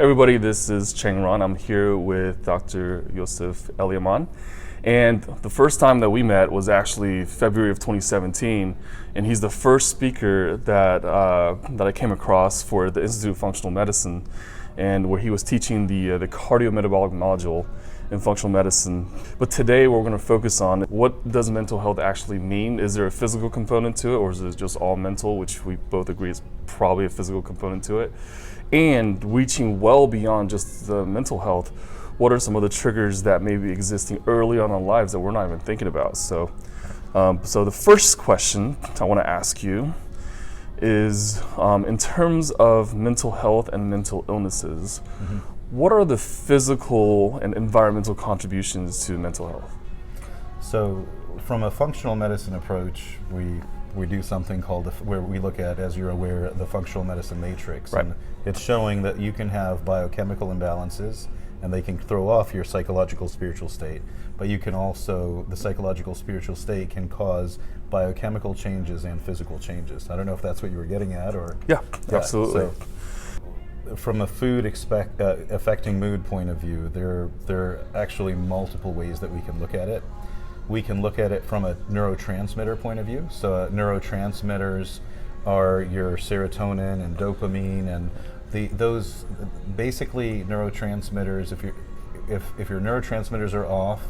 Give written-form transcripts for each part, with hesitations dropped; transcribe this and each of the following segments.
Everybody, this is Cheng Ruan. I'm here with Dr. Yousef Elyaman. And the first time that we met was actually February of 2017, and he's the first speaker that I came across for the Institute of Functional Medicine, and where he was teaching the cardiometabolic module in functional medicine. But today we're going to focus on what does mental health actually mean? Is there a physical component to it, or is it just all mental, which we both agree is probably a physical component to it? And reaching well beyond just the mental health, what are some of the triggers that may be existing early on in our lives that we're not even thinking about? So the first question I want to ask you is, in terms of mental health and mental illnesses, what are the physical and environmental contributions to mental health? So from a functional medicine approach, we do something called, where we look at, as you're aware, the functional medicine matrix. Right. And it's showing that you can have biochemical imbalances and they can throw off your psychological spiritual state, but you can also, the psychological spiritual state can cause biochemical changes and physical changes. I don't know if that's what you were getting at, or? Yeah, absolutely. So, from a food affecting mood point of view, there are actually multiple ways that we can look at it. We can look at it from a neurotransmitter point of view. So neurotransmitters are your serotonin and dopamine, and those basically neurotransmitters. If your neurotransmitters are off,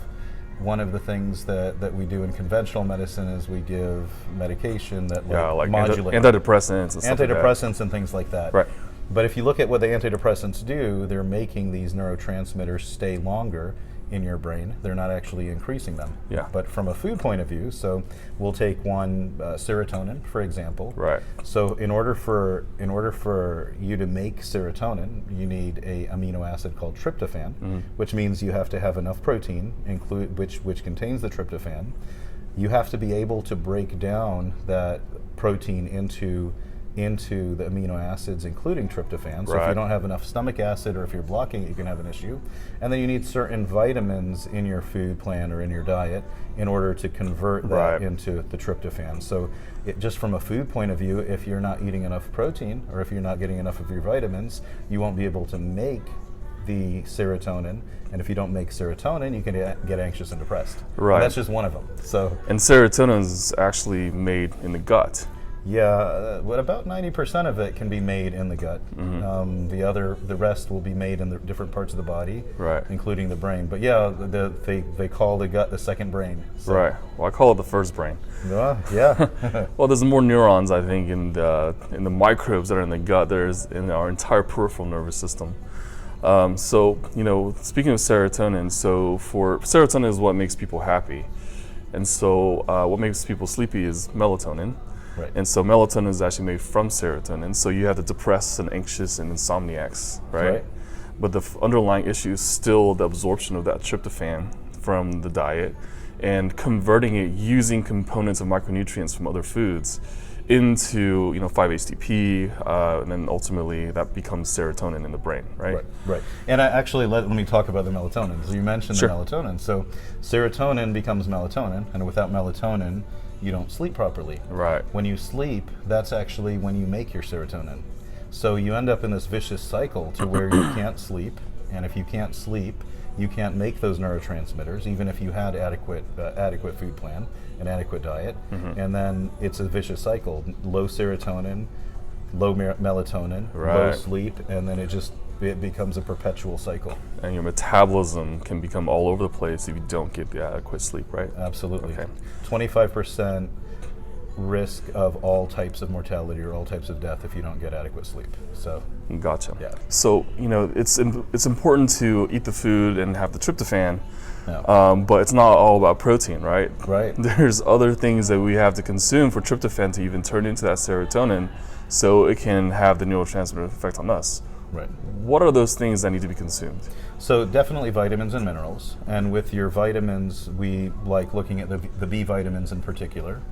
one of the things that we do in conventional medicine is we give medication that like modulate antidepressants and stuff like that. And things like that. Right. But if you look at what the antidepressants do, they're making these neurotransmitters stay longer in your brain. They're not actually increasing them. Yeah. But from a food point of view, so we'll take one, serotonin, for example. Right. So in order for you to make serotonin, you need a amino acid called tryptophan, which means you have to have enough protein, which contains the tryptophan. You have to be able to break down that protein into the amino acids, including tryptophan. So if you don't have enough stomach acid, or if you're blocking it, you can have an issue. And then you need certain vitamins in your food plan or in your diet in order to convert that into the tryptophan. So just from a food point of view, if you're not eating enough protein, or if you're not getting enough of your vitamins, you won't be able to make the serotonin, and if you don't make serotonin, you can get anxious and depressed. Right. And that's just one of them. And serotonin is actually made in the gut. Yeah, about 90% of it can be made in the gut. The rest will be made in the different parts of the body, including the brain. But yeah, they call the gut the second brain. So. Right. Well, I call it the first brain. Yeah. Well, there's more neurons, I think, in the microbes that are in the gut. There's in our entire peripheral nervous system. So, speaking of serotonin, serotonin is what makes people happy, and so what makes people sleepy is melatonin. Right. And so melatonin is actually made from serotonin. So you have the depressed and anxious and insomniacs, right? But the underlying issue is still the absorption of that tryptophan from the diet and converting it using components of micronutrients from other foods into 5-HTP, and then ultimately that becomes serotonin in the brain, right? Right. And let me talk about the melatonin. So you mentioned the melatonin. So serotonin becomes melatonin, and without melatonin, you don't sleep properly. Right. When you sleep, that's actually when you make your serotonin. So you end up in this vicious cycle to where you can't sleep, and if you can't sleep, you can't make those neurotransmitters, even if you had adequate food plan, an adequate diet, and then it's a vicious cycle. Low serotonin, low melatonin, low sleep, and then it becomes a perpetual cycle. And your metabolism can become all over the place if you don't get the adequate sleep, right? Absolutely. Okay. 25% risk of all types of mortality or all types of death if you don't get adequate sleep. So. Gotcha. Yeah. So, it's important to eat the food and have the tryptophan, but it's not all about protein, right? Right. There's other things that we have to consume for tryptophan to even turn into that serotonin so it can have the neurotransmitter effect on us. Right. What are those things that need to be consumed? So definitely vitamins and minerals. And with your vitamins, we like looking at the B vitamins in particular.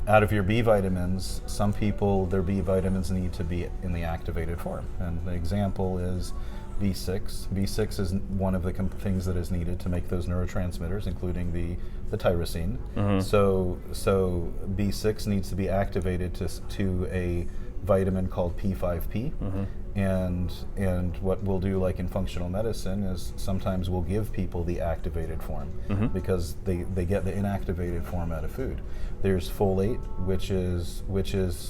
Out of your B vitamins, some people, their B vitamins need to be in the activated form. And the example is B6. B6 is one of the things that is needed to make those neurotransmitters, including the tyrosine. So B6 needs to be activated to a vitamin called P5P. And what we'll do, like in functional medicine, is sometimes we'll give people the activated form because they get the inactivated form out of food. There's folate, which is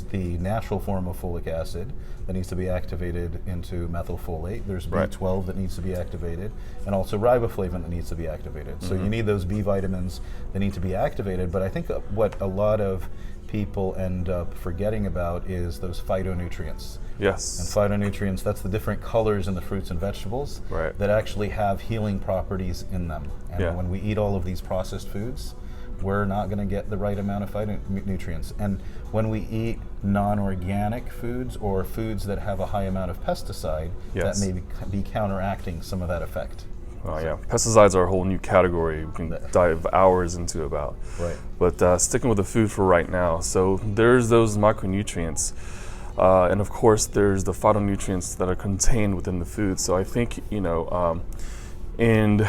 the natural form of folic acid that needs to be activated into methylfolate. There's B12 that needs to be activated, and also riboflavin that needs to be activated. So you need those B vitamins that need to be activated. But I think what a lot of people end up forgetting about is those phytonutrients. Yes. And phytonutrients, that's the different colors in the fruits and vegetables that actually have healing properties in them. And when we eat all of these processed foods, we're not going to get the right amount of phytonutrients. And when we eat non-organic foods or foods that have a high amount of pesticide, that may be counteracting some of that effect. Oh yeah, pesticides are a whole new category we can dive hours into about. Right. But sticking with the food for right now, so there's those micronutrients, and of course there's the phytonutrients that are contained within the food. So I think, in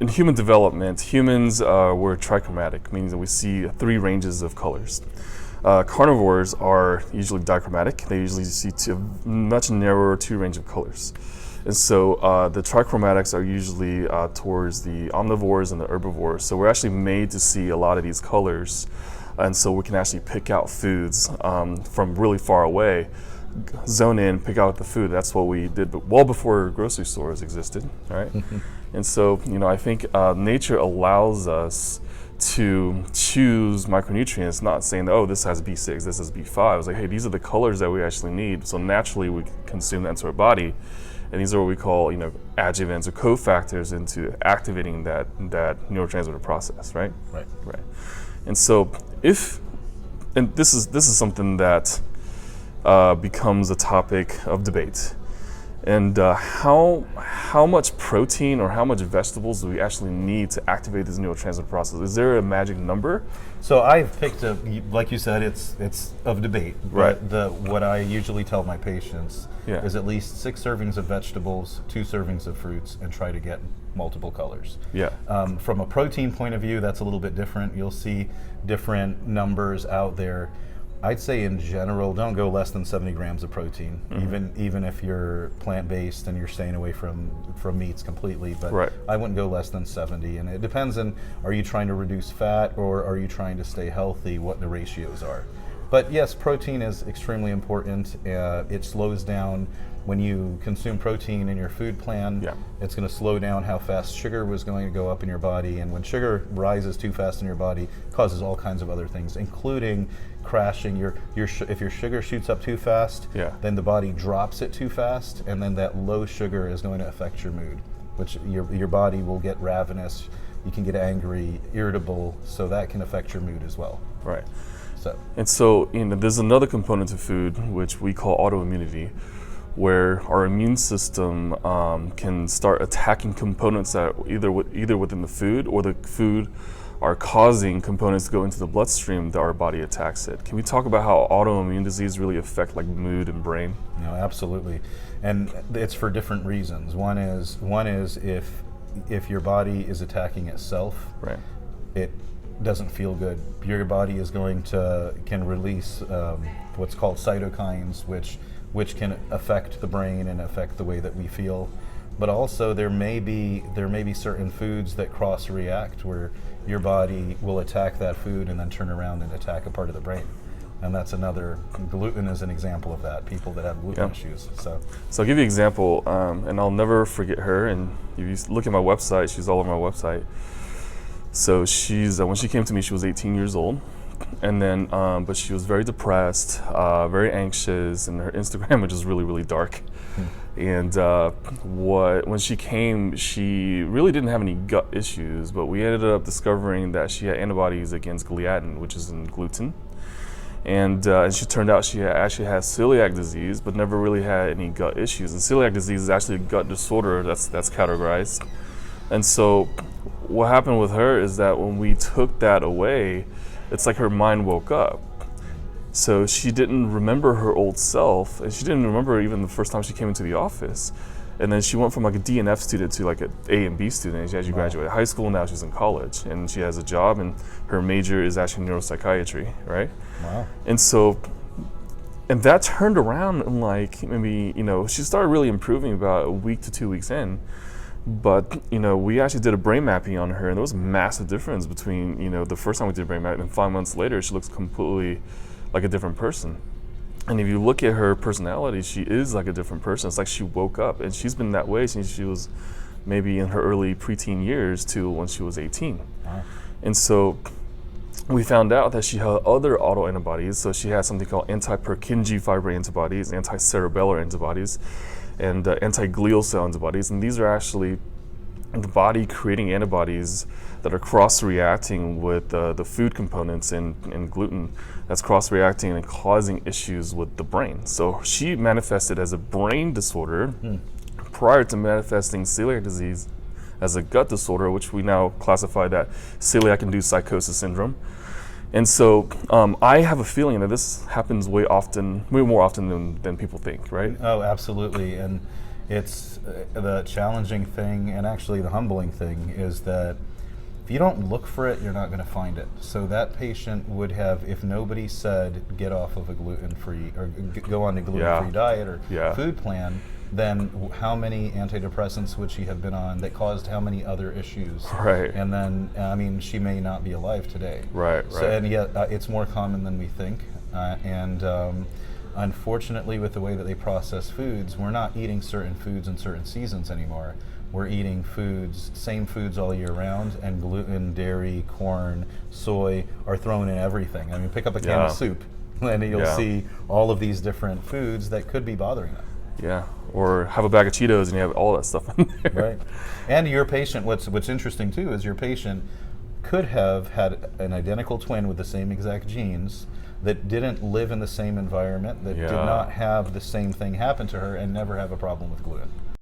human development, humans were trichromatic, meaning that we see 3 ranges of colors. Carnivores are usually dichromatic. They usually see a much narrower 2 range of colors. And so the trichromatics are usually towards the omnivores and the herbivores. So we're actually made to see a lot of these colors. And so we can actually pick out foods from really far away, zone in, pick out the food. That's what we did well before grocery stores existed, right? And so, I think nature allows us to choose micronutrients, not saying, oh, this has B6, this has B5. It's like, hey, these are the colors that we actually need. So naturally we consume that into our body. And these are what we call, adjuvants or cofactors into activating that neurotransmitter process, right? Right. And so this is something that becomes a topic of debate. And how much protein or how much vegetables do we actually need to activate this neurotransmitter process? Is there a magic number? So I've picked like you said, it's of debate. Right. But what I usually tell my patients is at least 6 servings of vegetables, 2 servings of fruits, and try to get multiple colors. Yeah. From a protein point of view, that's a little bit different. You'll see different numbers out there. I'd say in general, don't go less than 70 grams of protein, even if you're plant-based and you're staying away from meats completely. But I wouldn't go less than 70. And it depends on, are you trying to reduce fat or are you trying to stay healthy, what the ratios are. But yes, protein is extremely important. It slows down when you consume protein in your food plan. It's going to slow down how fast sugar was going to go up in your body. And when sugar rises too fast in your body, it causes all kinds of other things, including crashing if your sugar shoots up too fast, then the body drops it too fast, and then that low sugar is going to affect your mood, which your body will get ravenous. You can get angry, irritable, so that can affect your mood as well. Right. So there's another component to food which we call autoimmunity, where our immune system can start attacking components that either within the food or the food are causing components to go into the bloodstream that our body attacks it. Can we talk about how autoimmune disease really affect like mood and brain? No, absolutely, and it's for different reasons. One is if your body is attacking itself, it doesn't feel good. Your body is can release what's called cytokines, which can affect the brain and affect the way that we feel. But also there may be certain foods that cross-react where your body will attack that food and then turn around and attack a part of the brain. And that's another, gluten is an example of that, people that have gluten issues. So I'll give you an example, and I'll never forget her. And if you look at my website, she's all over my website. So she's, when she came to me, she was 18 years old. And then, but she was very depressed, very anxious, and her Instagram was just really, really dark. And when she came, she really didn't have any gut issues, but we ended up discovering that she had antibodies against gliadin, which is in gluten. And she turned out she actually has celiac disease, but never really had any gut issues. And celiac disease is actually a gut disorder that's categorized. And so what happened with her is that when we took that away, it's like her mind woke up. So she didn't remember her old self, and she didn't remember even the first time she came into the office. And then she went from like a D and F student to like an A and B student. She actually graduated high school, now she's in college, and she has a job, and her major is actually neuropsychiatry, right? Wow. And so And that turned around in like maybe, she started really improving about a week to 2 weeks in. But, we actually did a brain mapping on her, and there was a massive difference between, the first time we did brain mapping and 5 months later, she looks completely like a different person. And if you look at her personality, she is like a different person. It's like she woke up, and she's been that way since she was maybe in her early preteen years to when she was 18. Wow. And so we found out that she had other autoantibodies. So she had something called anti-Purkinje fiber antibodies, anti-cerebellar antibodies, and anti-glial cell antibodies. And these are actually the body creating antibodies that are cross-reacting with the food components in gluten that's cross-reacting and causing issues with the brain. So she manifested as a brain disorder prior to manifesting celiac disease as a gut disorder, which we now classify that celiac-induced psychosis syndrome. And so I have a feeling that this happens way more often than people think, right? Oh, absolutely. And it's the challenging thing, and actually the humbling thing, is that if you don't look for it, you're not going to find it. So that patient would have, if nobody said get off of a gluten-free or go on a gluten-free diet or food plan, then how many antidepressants would she have been on that caused how many other issues? Right. And then, she may not be alive today. Right. So, and yet, it's more common than we think. Unfortunately, with the way that they process foods, we're not eating certain foods in certain seasons anymore. We're eating same foods all year round, and gluten, dairy, corn, soy are thrown in everything. I mean, pick up a can of soup, and you'll see all of these different foods that could be bothering them. Yeah, or have a bag of Cheetos and you have all that stuff in there. Right. And your patient, what's interesting too is your patient could have had an identical twin with the same exact genes that didn't live in the same environment, that did not have the same thing happen to her and never have a problem with gluten.